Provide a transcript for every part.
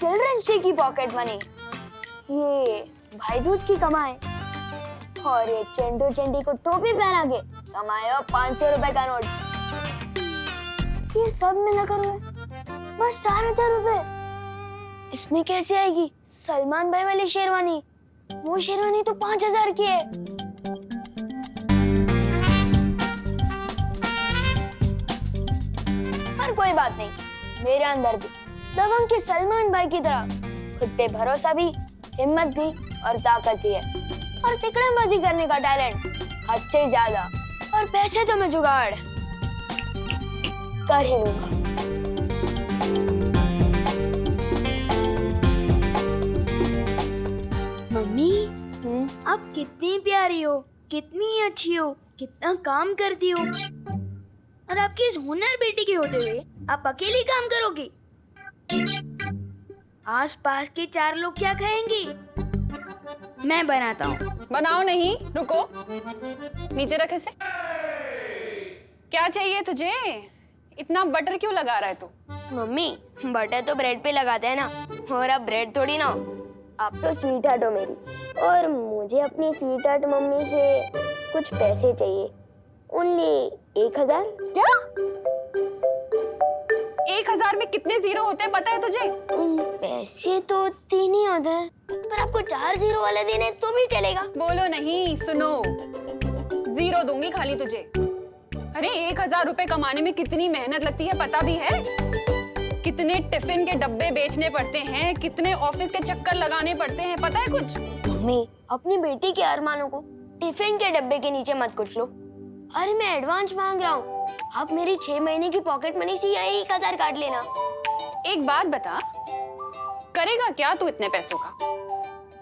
Children's day की pocket money, ये भाई दूज की कमाई, और ये चंडू चंडी को टोपी पहना के कमाया 500 रुपए का नोट, ये सब मिलाकर हुए बस 4,000 रुपए। इसमें कैसे आएगी सलमान भाई वाली शेरवानी? वो शेरवानी तो 5,000 की है। पर कोई बात नहीं, मेरे अंदर भी दबंग के सलमान भाई की तरह खुद पे भरोसा भी, हिम्मत भी और ताकत भी है, और तिकड़मबाजी करने का टैलेंट हद से ज्यादा, और पैसे तो मैं जुगाड़ कर ही लूंगा। मम्मी, आप कितनी प्यारी हो, कितनी अच्छी हो, कितना काम करती हो, और आपकी इस हुनर बेटी के होते हुए आप अकेली काम करोगी? आस-पास के 4 लोग क्या कहेंगे? मैं बनाता हूँ। बनाओ नहीं, रुको, नीचे रख इसे। क्या चाहिए तुझे? इतना बटर क्यों लगा रहा है तू? मम्मी, बटर तो ब्रेड पे लगाते हैं ना, और अब ब्रेड थोड़ी ना हो। आप तो स्वीट हार्ट हो मेरी, और मुझे अपनी स्वीट हार्ट मम्मी से कुछ पैसे चाहिए। ओनली 1,000। क्या? 1,000 में कितने जीरो होते हैं पता है तुझे? पैसे तो 3 ही होते हैं, पर आपको 4 जीरो वाले देने तो भी चलेगा। बोलो नहीं, सुनो, जीरो दूंगी खाली तुझे। अरे 1,000 रुपए कमाने में कितनी मेहनत लगती है पता भी है? कितने टिफिन के डब्बे बेचने पड़ते हैं, कितने ऑफिस के चक्कर लगाने पड़ते हैं, पता है कुछ? मम्मी, अपनी बेटी के अरमानों को टिफिन के डब्बे के नीचे मत कुछ लो। अरे मैं एडवांस मांग रहा हूँ, आप मेरी 6 महीने की पॉकेट मनी से यही 1,000 काट लेना। एक बात बता, करेगा क्या तू इतने पैसों का?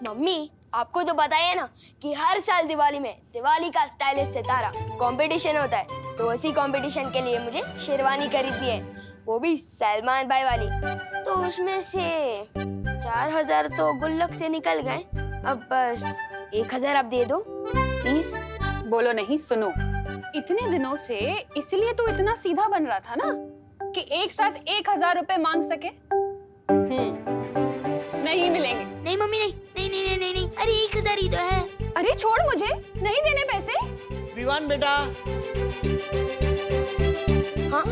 मम्मी, आपको तो पता ही है ना कि हर साल दिवाली में दिवाली का स्टाइलिश सितारा कंपटीशन होता है, तो उसी कंपटीशन के लिए मुझे शेरवानी खरीदनी है, वो भी सलमान भाई वाली। तो उसमें से 4,000 तो गुल्लक से निकल गए, अब बस 1,000 आप दे दो प्लीज। बोलो नहीं, सुनो, इतने दिनों से इसलिए तू इतना सीधा बन रहा था ना कि एक साथ 1,000 रुपए मांग सके। नहीं मिलेंगे। नहीं मम्मी, नहीं नहीं नहीं नहीं नहीं, नहीं। अरे 1,000 ही तो है। अरे छोड़, मुझे नहीं देने पैसे। विवान बेटा, हाँ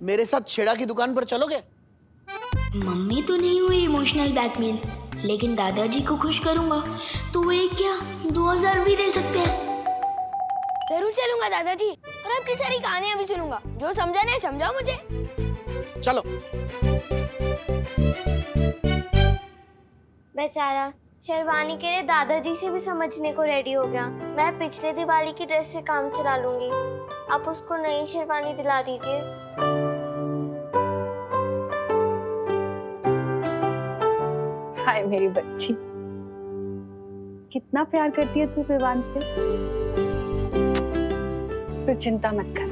मेरे साथ छेड़ा की दुकान पर चलोगे? मम्मी तो नहीं हुई इमोशनल ब्लैकमेल, लेकिन दादाजी को खुश करूंगा तो वो एक क्या 2,000 भी दे सकते हैं। जरूर चलूंगा दादाजी, और आपकी सारी कहानियां भी सुनूंगा। जो समझा नहीं समझाओ मुझे। चलो। बेचारा शेरवानी के लिए दादाजी से भी समझने को रेडी हो गया। मैं पिछले दिवाली की ड्रेस से काम चला लूंगी, आप उसको नई शेरवानी दिला दीजिए। हाय मेरी बच्ची, कितना प्यार करती है तू विवान से। तू चिंता मत कर,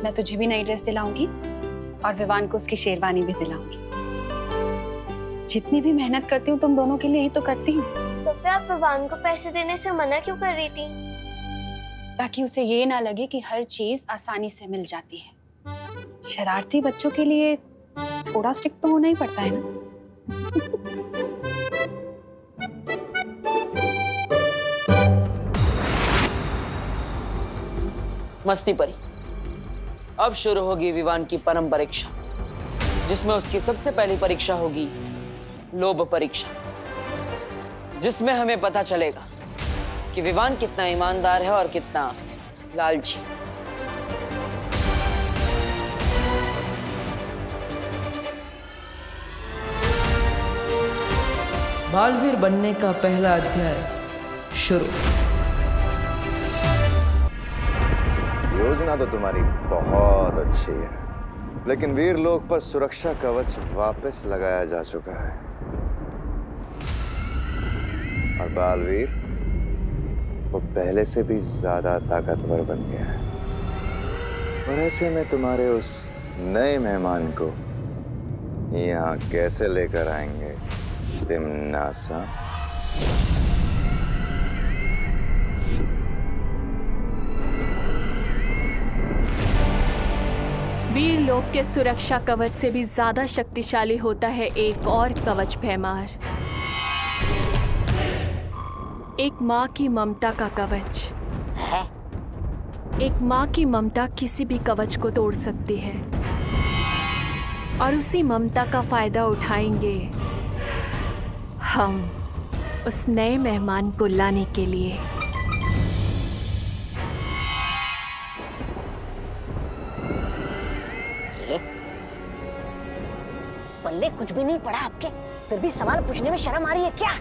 मैं तुझे भी नई ड्रेस दिलाऊंगी और विवान को उसकी शेरवानी भी दिलाऊंगी। जितनी भी मेहनत करती हूँ तुम दोनों के लिए ही तो करती हूँ। तो फिर आप विवान को पैसे देने से मना क्यों कर रही थी? ताकि उसे ये ना लगे कि हर चीज आसानी से मिल जाती है। शरारती बच्चों के लिए थोड़ा स्ट्रिक्ट तो होना ही पड़ता है ना। मस्ती परी, अब शुरू होगी विवान की परम परीक्षा, जिसमें उसकी सबसे पहली परीक्षा होगी लोभ परीक्षा, जिसमें हमें पता चलेगा कि विवान कितना ईमानदार है और कितना लालची। बालवीर बनने का पहला अध्याय शुरू। योजना तो तुम्हारी बहुत अच्छी है, लेकिन वीर लोक पर सुरक्षा कवच वापस लगाया जा चुका है और बालवीर वो पहले से भी ज्यादा ताकतवर बन गया है। और ऐसे में तुम्हारे उस नए मेहमान को यहाँ कैसे लेकर आएंगे तिमनासा? वीर लोक के सुरक्षा कवच से भी ज्यादा शक्तिशाली होता है एक और कवच भैमार। एक माँ की ममता का कवच। एक माँ की ममता किसी भी कवच को तोड़ सकती है और उसी ममता का फायदा उठाएंगे हम उस नए मेहमान को लाने के लिए। पल्ले कुछ भी नहीं पड़ा आपके, फिर भी सवाल पूछने में शर्म आ रही है क्या?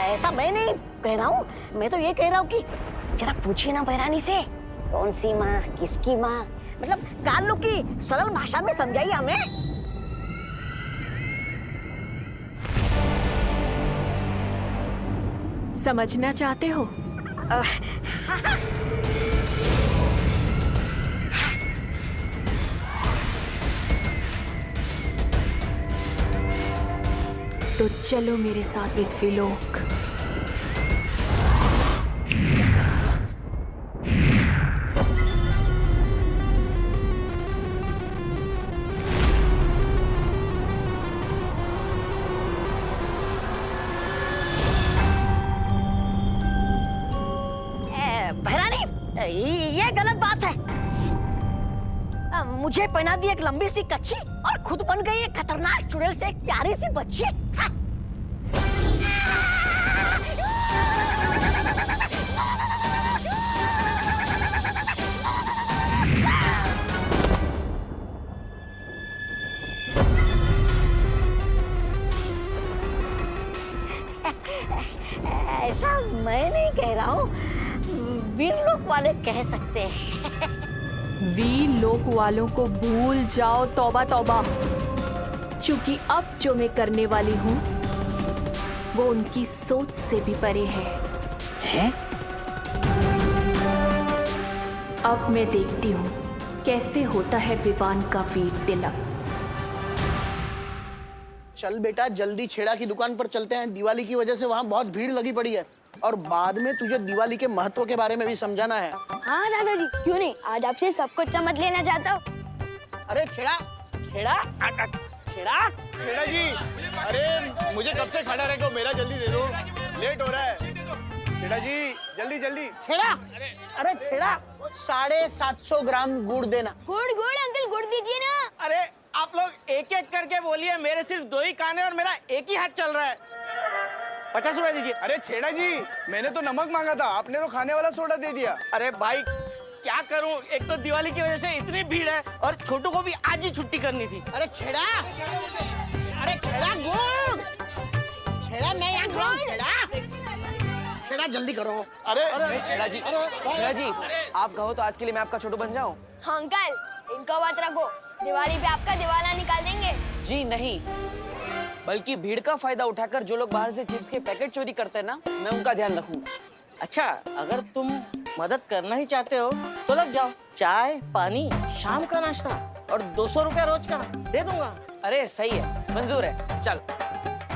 ऐसा मैं नहीं कह रहा हूँ, मैं तो ये कह रहा हूँ कि जरा पूछिए ना बहरानी से, कौन सी माँ, किसकी माँ, मतलब काल्लू की सरल भाषा में समझाइए हमें। समझना चाहते हो? तो चलो मेरे साथ पृथ्वीलोक। बहरानी, ये गलत बात है। मुझे पहना दी एक लंबी सी कच्छी और खुद बन गई एक खतरनाक चुड़ैल से एक प्यारी सी बच्ची। हाँ। ऐसा मैं नहीं कह रहा हूँ, वीरलोक वाले कह सकते हैं। वीर लोक वालों को भूल जाओ, तौबा तौबा, क्योंकि अब जो मैं करने वाली हूँ वो उनकी सोच से भी परे है? अब मैं देखती हूँ कैसे होता है विवान का वीर तिलक। चल बेटा, जल्दी छेड़ा की दुकान पर चलते हैं। दिवाली की वजह से वहाँ बहुत भीड़ लगी पड़ी है और बाद में तुझे दिवाली के महत्व के बारे में भी समझाना है। हाँ दादाजी, क्यों नहीं, आज आपसे सब कुछ समझ लेना चाहता हूँ। अरे छेड़ा छेड़ा छेड़ा छेड़ा जी, अरे मुझे कब से खड़ा रखो, मेरा जल्दी दे दो, लेट हो रहा है। छेड़ा जी जल्दी जल्दी। छेड़ा, अरे छेड़ा 750 ग्राम गुड़ देना। गुड़ गुड़ अंकल, गुड़ दीजिए ना। अरे आप लोग एक एक करके बोलिए, मेरे सिर्फ 2 ही कान है और मेरा एक ही हाथ चल रहा है। 50 रुपए दीजिए। अरे छेड़ा जी, मैंने तो नमक मांगा था, आपने तो खाने वाला सोडा दे दिया। अरे भाई क्या करूं, एक तो दिवाली की वजह से इतनी भीड़ है और छोटू को भी आज ही छुट्टी करनी थी। अरे छेड़ा, अरे छेड़ा गुड़, छेड़ा मैं यहाँ गुड़, छेड़ा छेड़ा जल्दी करो। अरे छेड़ा जी, आप कहो तो आज के लिए मैं आपका छोटू बन जाऊं? हाँ अंकल, इनको बात रखो, दिवाली पे आपका दिवाला निकाल देंगे। जी नहीं, बल्कि भीड़ का फायदा उठाकर जो लोग बाहर से चिप्स के पैकेट चोरी करते हैं ना, मैं उनका ध्यान रखूंगा। अच्छा, अगर तुम मदद करना ही चाहते हो तो लग जाओ। चाय, पानी, शाम का नाश्ता और 200 रुपया रोज का दे दूंगा। अरे सही है, मंजूर है। चल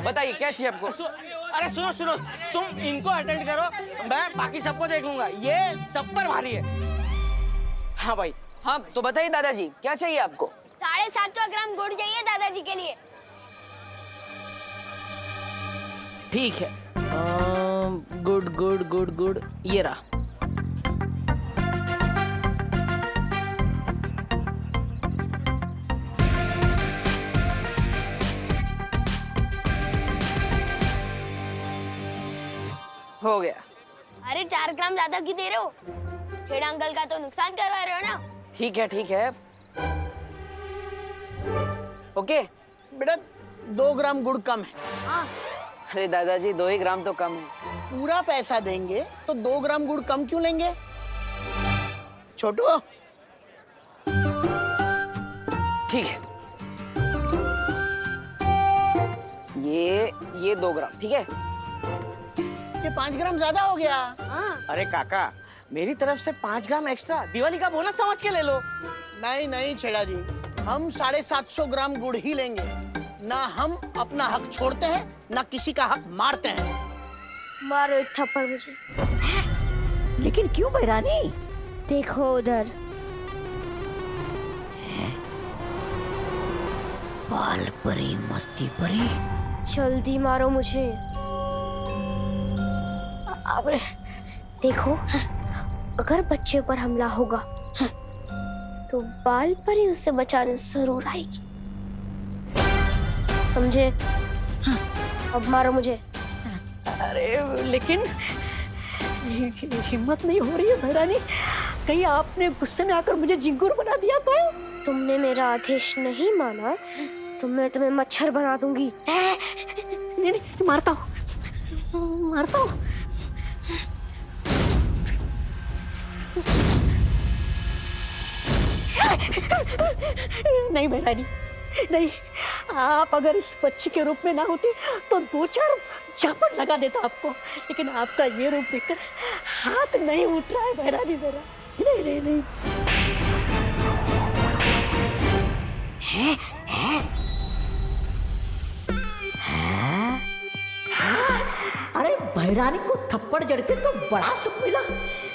बताइए क्या चाहिए आपको? अरे सुनो सुनो, तुम इनको अटेंड करो, मैं बाकी सबको देख लूंगा, ये सब पर भारी है। हाँ भाई, हाँ तो बताइए दादाजी क्या चाहिए आपको? 750 ग्राम गुड़ चाहिए दादाजी के लिए। ठीक है, गुड गुड गुड गुड, ये रहा। हो गया। अरे 4 ग्राम ज्यादा क्यों दे रहे हो? छेड़ा अंकल का तो नुकसान करवा रहे हो ना। ठीक है। ओके बेटा 2 ग्राम गुड़ कम है। हाँ। अरे दादाजी 2 ही ग्राम तो कम है। पूरा पैसा देंगे तो 2 ग्राम गुड़ कम क्यों लेंगे? छोटू ठीक है, ये 2 ग्राम ठीक है। ये 5 ग्राम ज्यादा हो गया। हाँ। अरे काका, मेरी तरफ से 5 ग्राम एक्स्ट्रा दिवाली का बोनस समझ के ले लो। नहीं छेड़ा जी, हम 750 ग्राम गुड़ ही लेंगे। ना हम अपना हक छोड़ते हैं, ना किसी का हक मारते हैं। मारो एक थप्पड़ मुझे। लेकिन क्यों बहरानी? देखो उधर। बाल परी मस्ती परी। जल्दी मारो मुझे। अबे देखो, अगर बच्चे पर हमला होगा तो बाल परी उसे बचाने जरूर आएगी, समझे? अब मारो मुझे। अरे लेकिन हिम्मत नहीं हो रही है महारानी, कहीं आपने गुस्से में आकर मुझे झिंगुर बना दिया तो? तुमने मेरा आदेश नहीं माना तो मैं तुम्हें मच्छर बना दूंगी। नहीं नहीं, मारता हूँ मारता हूँ। नहीं महारानी नहीं, आप अगर इस बच्ची के रूप में ना होती तो 2-4 झापड़ लगा देता आपको, लेकिन आपका ये रूप देखकर हाथ नहीं उठ रहा है महारानी मेरा। नहीं नहीं नहीं। है? अरे भैरानी को थप्पड़ जड़ के तो बड़ा सुख मिला,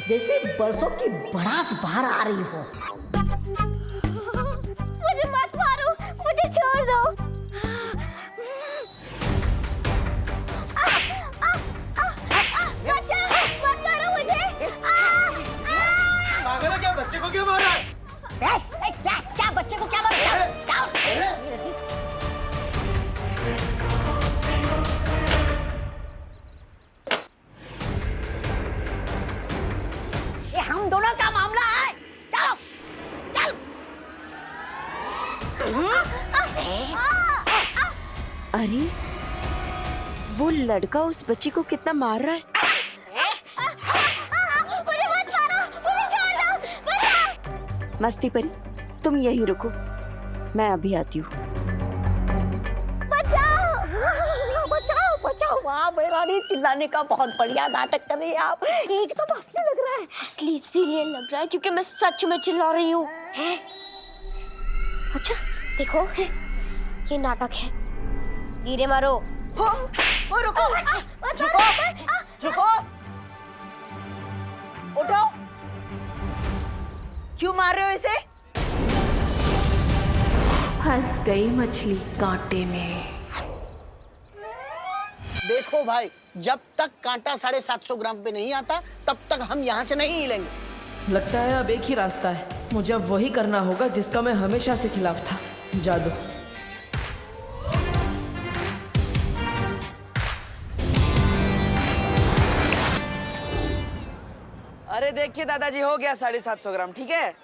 जैसे बरसों की भड़ास बाहर आ रही हो। मुझे मत मारो, मुझे छोड़ दो। बचाओ, मत मारो मुझे। पागल है क्या? बच्चे को क्यों मार रहा है? क्या बच्चे को क्या मारा? ये हम दोनों का मामला है। चलो चल। अरे वो लड़का उस बच्ची को कितना मार रहा है। मुझे मत मारो, मुझे छोड़ दो। बचाओ। मस्ती परी, तुम यहीं रुको, मैं अभी आती हूँ। बचाओ बचाओ। वाह भैरानी, चिल्लाने का बहुत बढ़िया नाटक कर रही है आप, एकदम असली लग रहा है। असली इसीलिए लग रहा है क्योंकि मैं सच में चिल्ला रही हूँ। अच्छा देखो, ये नाटक है। धीरे मारो। रुको रुको रुको, उठो। क्यों मार रहे हो इसे? फंस गई मछली कांटे में। देखो भाई, जब तक कांटा 750 ग्राम पे नहीं आता तब तक हम यहाँ से नहीं हिलेंगे। लगता है अब एक ही रास्ता है, मुझे अब वही करना होगा जिसका मैं हमेशा से खिलाफ था, जादू। अरे देखिए दादाजी, हो गया 750 ग्राम, ठीक है?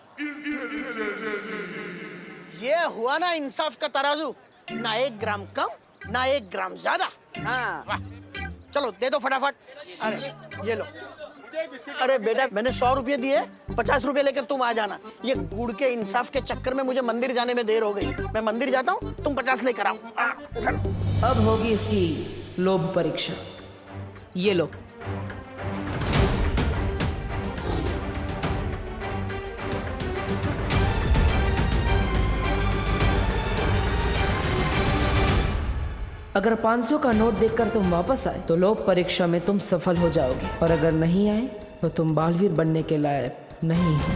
ये हुआ ना इंसाफ का तराजू, ना 1 ग्राम कम ना 1 ग्राम ज्यादा। हाँ। वाह, चलो दे दो फटाफट। अरे ये लो। अरे बेटा, मैंने 100 रुपये दिए, 50 रुपये लेकर तुम आ जाना। ये गुड़ के इंसाफ के चक्कर में मुझे मंदिर जाने में देर हो गई। मैं मंदिर जाता हूँ, तुम 50 लेकर आओ। अब होगी इसकी लोभ परीक्षा। ये लो। अगर 500 का नोट देखकर तुम वापस आए तो लोभ परीक्षा में तुम सफल हो जाओगे, और अगर नहीं आए तो तुम बालवीर बनने के लायक नहीं हो।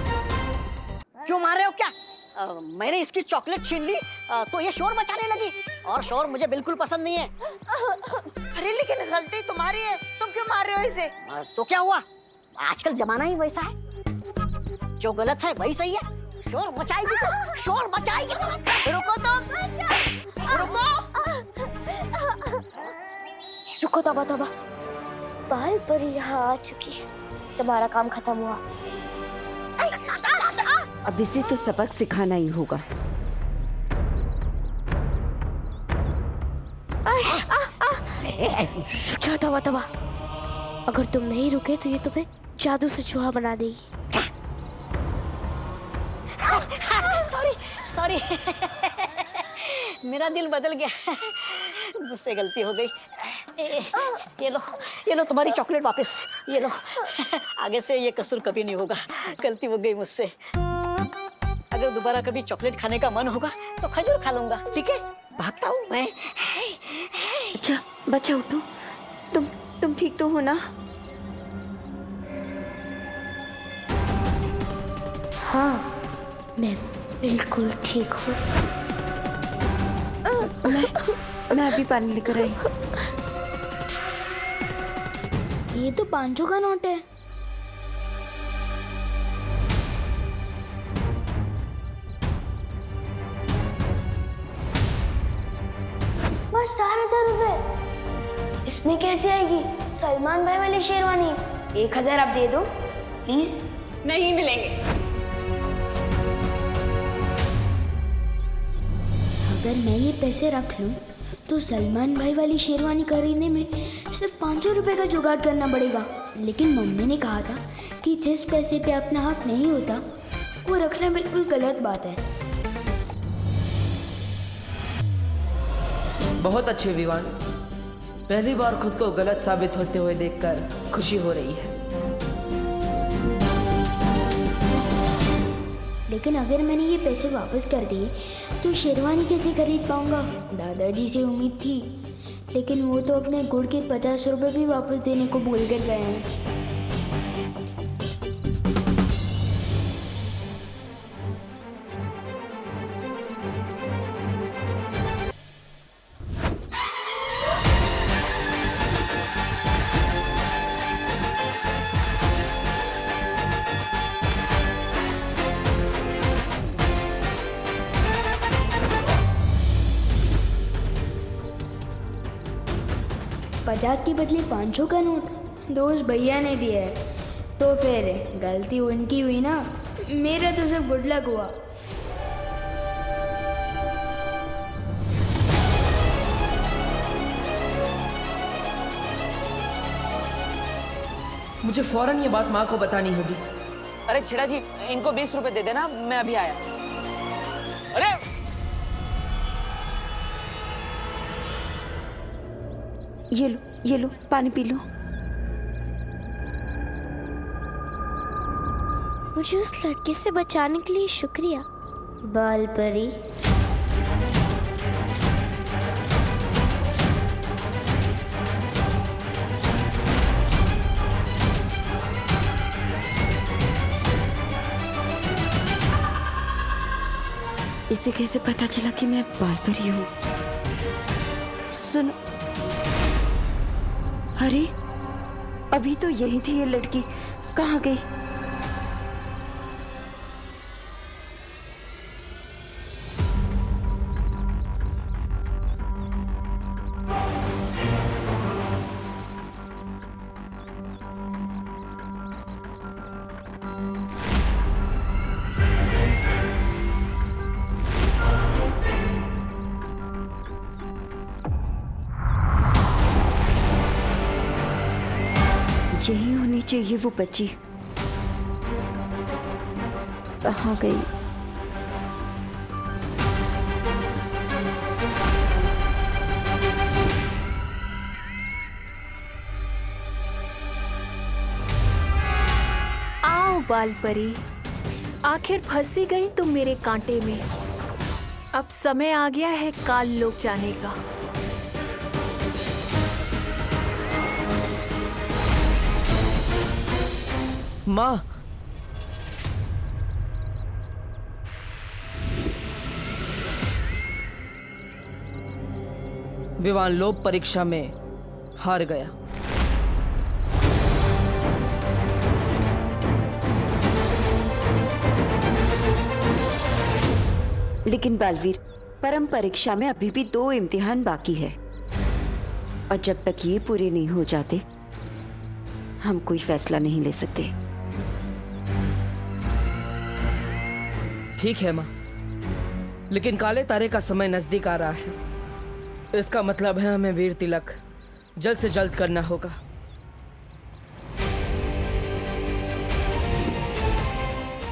क्यों मार रहे हो क्या? मैंने इसकी चॉकलेट छीन ली तो ये शोर मचाने लगी, और शोर मुझे बिल्कुल पसंद नहीं है। अरे लेकिन गलती तुम्हारी है, तुम क्यों मार रहे हो इसे? तो क्या हुआ, आजकल जमाना ही वैसा है, जो गलत है वही सही है। शोर मचाएगी तो शोर मचाएगी। रुको तुम, रुको। रुको, तौबा तौबा, बाल परी यहाँ आ चुकी है, तुम्हारा काम खत्म हुआ। अब इसे तो सबक सिखाना ही होगा। तौबा तौबा, अगर तुम नहीं रुके तो ये तुम्हें जादू से चूहा बना देगी। सॉरी सॉरी, मेरा दिल बदल गया, मुझसे गलती हो गई। ये लो तुम्हारी चॉकलेट वापस, ये लो। आगे से ये कसूर कभी नहीं होगा, गलती हो गई मुझसे। अगर दोबारा कभी चॉकलेट खाने का मन होगा तो खजूर खा लूंगा, ठीक है? भागता हूँ मैं। अच्छा बच्चा उठो, तुम ठीक तो हो ना? हाँ, मैं बिल्कुल ठीक हूँ। मैं अभी पानी लेकर आई। ये तो 500 का नोट है। बस 4,000 रुपए इसमें कैसे आएगी? सलमान भाई वाली शेरवानी। 1,000 आप दे दो प्लीज। नहीं मिलेंगे। अगर मैं ये पैसे रख लूं तो सलमान भाई वाली शेरवानी खरीदने में सिर्फ 500 रुपए का जुगाड़ करना पड़ेगा। लेकिन मम्मी ने कहा था कि जिस पैसे पे अपना हक नहीं होता वो रखना बिल्कुल गलत बात है। बहुत अच्छे विवान, पहली बार खुद को गलत साबित होते हुए देखकर खुशी हो रही है। लेकिन अगर मैंने ये पैसे वापस कर दिए तो शेरवानी कैसे खरीद पाऊंगा? दादाजी से उम्मीद थी, लेकिन वो तो अपने गुड़ के 50 रुपए भी वापस देने को भूल कर गए हैं। पचास के बदले 500 का नोट दोस्त भैया ने दिया है, तो फिर गलती उनकी हुई ना, मेरा तो सब गुड लक हुआ। मुझे फौरन ये बात माँ को बतानी होगी। अरे छेड़ा जी, इनको 20 रुपए दे देना, मैं अभी आया। अरे ये लो पानी पी लो। मुझे उस लड़के से बचाने के लिए शुक्रिया बाल परी। इसे कैसे पता चला कि मैं बाल परी हूँ? सुनो, अरे अभी तो यही थी ये लड़की, कहाँ गई? यही होनी चाहिए वो बच्ची। कहाँ गई? आओ बाल परी, आखिर फंसी गई तुम मेरे कांटे में। अब समय आ गया है काल लोक जाने का। माँ, विवान लोक परीक्षा में हार गया। लेकिन बालवीर, परम परीक्षा में अभी भी 2 इम्तिहान बाकी है, और जब तक ये पूरे नहीं हो जाते हम कोई फैसला नहीं ले सकते। ठीक है माँ, लेकिन काले तारे का समय नजदीक आ रहा है। इसका मतलब है हमें वीर तिलक जल्द से जल्द करना होगा।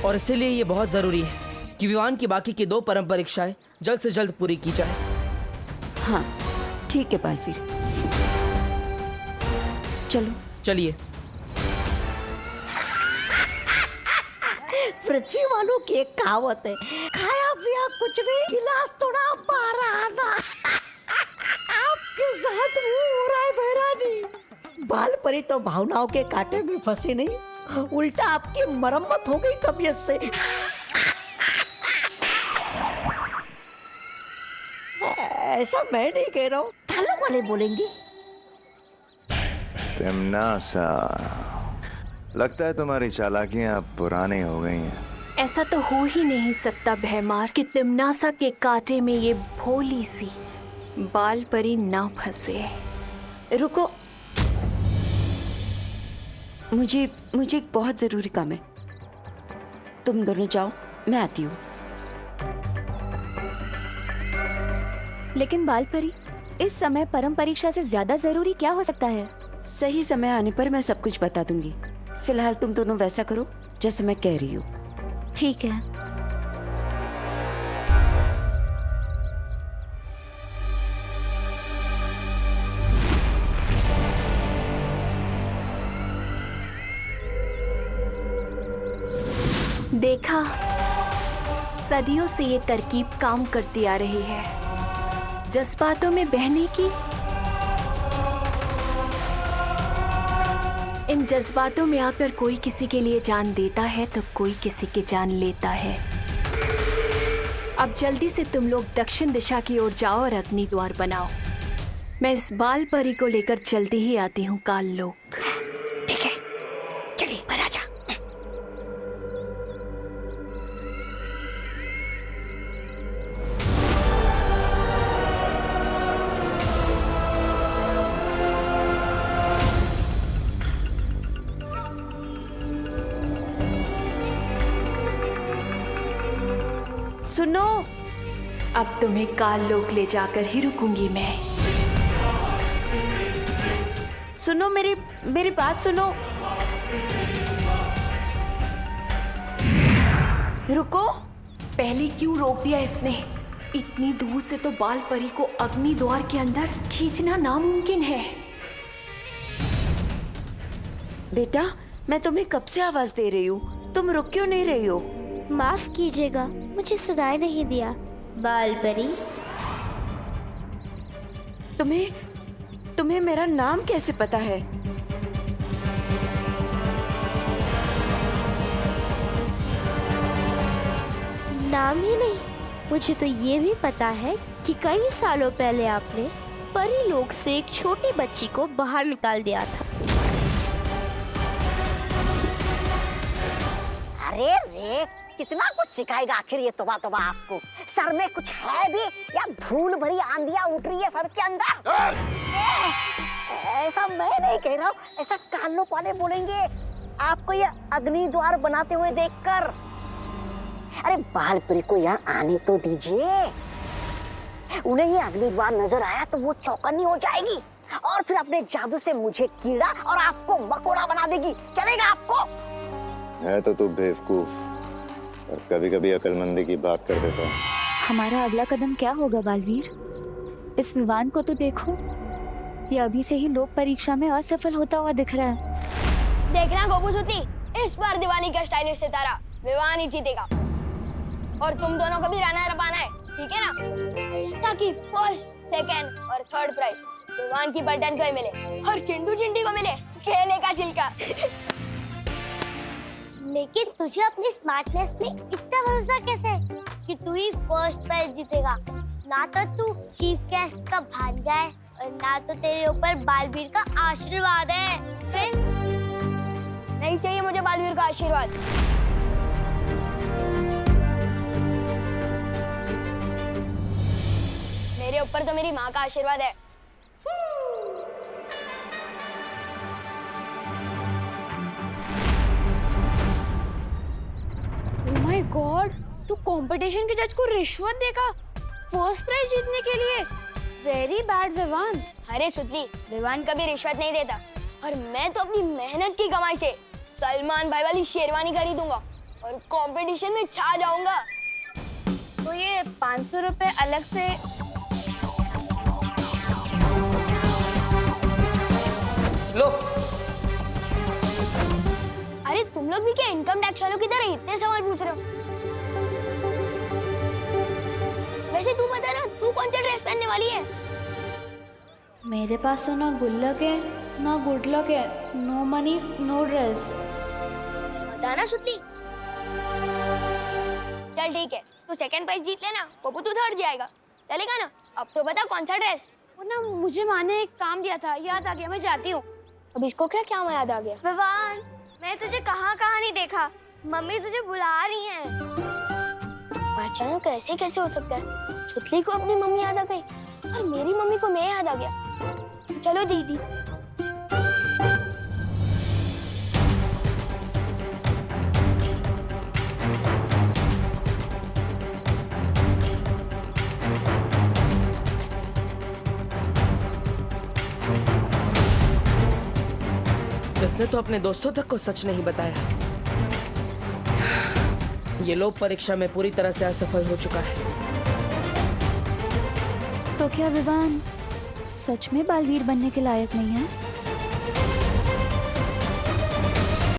और इसीलिए ये बहुत जरूरी है कि विवान की बाकी की 2 परम परीक्षाएं जल्द से जल्द पूरी की जाए। हाँ ठीक है बालवीर, चलो चलिए। पृथ्वी वालों की एक कहावत है, खाया पिया कुछ भी, गिलास थोड़ा बारा आना। आपके साथ वो हो रहा है बहरानी। बाल परी तो भावनाओं के कांटे में फंसी नहीं, उल्टा आपकी मरम्मत हो गई तबीयत से। ऐसा मैं नहीं कह रहा हूँ, थालों वाले बोलेंगे। तिमनासा, लगता है तुम्हारी चालाकियां अब पुरानी हो गई हैं। ऐसा तो हो ही नहीं सकता भैमार कि तिमनासा के कांटे में ये भोली सी बाल परी ना फंसे। रुको, मुझे एक बहुत जरूरी काम है। तुम दोनों जाओ, मैं आती हूँ। लेकिन बालपरी, इस समय परम परीक्षा से ज्यादा जरूरी क्या हो सकता है? सही समय आने पर मैं सब कुछ बता दूंगी। फिलहाल तुम दोनों वैसा करो जैसे मैं कह रही हूँ। ठीक है। देखा, सदियों से ये तरकीब काम करती आ रही है, जज्बातों में बहने की। इन जज्बातों में आकर कोई किसी के लिए जान देता है तो कोई किसी की जान लेता है। अब जल्दी से तुम लोग दक्षिण दिशा की ओर जाओ और अग्नि द्वार बनाओ। मैं इस बाल परी को लेकर जल्दी ही आती हूँ काल लोक। ठीक है, चलिए पर आजा। सुनो, अब तुम्हें काल लोक ले जाकर ही रुकूंगी मैं। सुनो, मेरी बात सुनो। रुको। पहले क्यों रोक दिया इसने? इतनी दूर से तो बाल परी को अग्नि द्वार के अंदर खींचना नामुमकिन है। बेटा, मैं तुम्हें कब से आवाज दे रही हूँ, तुम रुक क्यों नहीं रही हो? माफ कीजिएगा, मुझे सुनाई नहीं दिया। बालपरी, तुम्हें मेरा नाम कैसे पता है? नाम ही नहीं, मुझे तो ये भी पता है कि कई सालों पहले आपने परी लोक से एक छोटी बच्ची को बाहर निकाल दिया था। अरे रे, कितना कुछ सिखाएगा आखिर ये तोबा तोबा आपको। सर में कुछ है भी या धूल भरी आंधियां उठ रही है सर के अंदर? ऐसा मैं नहीं कह रहा हूँ, ऐसा कानों वाले बोलेंगे आपको ये अग्नि द्वार बनाते हुए देखकर। अरे बालपरी को यहाँ आने तो दीजिए, उन्हें ये अग्नि द्वार नजर आया तो वो चौकन्नी हो जाएगी और फिर अपने जादू से मुझे कीड़ा और आपको मकोड़ा बना देगी। चलेगा आपको? है तो तू बेवकूफ, और कभी कभी अकलमंदी की बात कर देता है। हमारा अगला कदम क्या होगा बालवीर? इस विवान को तो देखो, ये अभी से ही लोक परीक्षा में असफल होता हुआ दिख रहा है। देखना गोपूसुती, इस बार दिवाली का स्टाइलिश सितारा विवान ही जीतेगा और तुम दोनों को भी रनर अप आना है, ठीक है ना? ताकि फर्स्ट, सेकंड और थर्ड प्राइज विवान की पलटन को ही मिले और चिंटू चिंटी को मिले खेलने का छिलका। लेकिन तुझे अपनी स्मार्टनेस में इतना भरोसा कैसे है कि तू ही फर्स्ट प्राइज जीतेगा? ना तो तू चीफ गेस्ट का भांजा है और ना तो तेरे ऊपर बालवीर का आशीर्वाद है। फिर नहीं चाहिए मुझे बालवीर का आशीर्वाद। मेरे ऊपर तो मेरी माँ का आशीर्वाद है। माय गॉड, तू कंपटीशन के जज को रिश्वत देगा फर्स्ट प्राइज जीतने के लिए? Very bad Vivaan. अरे सुतली, विवान कभी रिश्वत नहीं देता और मैं तो अपनी मेहनत की कमाई से सलमान भाई वाली शेरवानी खरीदूंगा और कंपटीशन में छा जाऊंगा। तो ये 500 रुपए अलग से लो। अरे तुम लोग भी क्या इनकम टैक्स वालों की तरह इतने सवाल पूछ रहे हो? वैसे तू बता ना, तू कौन सा ड्रेस पहनने वाली है? मेरे पास तो ना गुल्लक है ना गुड लक है, नो मनी नो ड्रेस। बता ना सुतली। चल ठीक है, तू सेकंड प्राइज जीत लेना, पप्पू तू थर्ड जाएगा, चलेगा ना? अब तो बता कौन सा ड्रेस? वो ना मुझे माँ ने एक काम दिया था, याद आ गया, मैं जाती हूँ। अब इसको क्या क्या याद आ गया? विवान, मैं तुझे कहाँ नहीं देखा। मम्मी तुझे बुला रही हैं। अचानक कैसे हो सकता है? छुतली को अपनी मम्मी याद आ गई और मेरी मम्मी को मैं याद आ गया। चलो दीदी। इसने तो अपने दोस्तों तक को सच नहीं बताया। ये लोग परीक्षा में पूरी तरह से असफल हो चुका है। तो क्या विवान सच में बालवीर बनने के लायक नहीं है?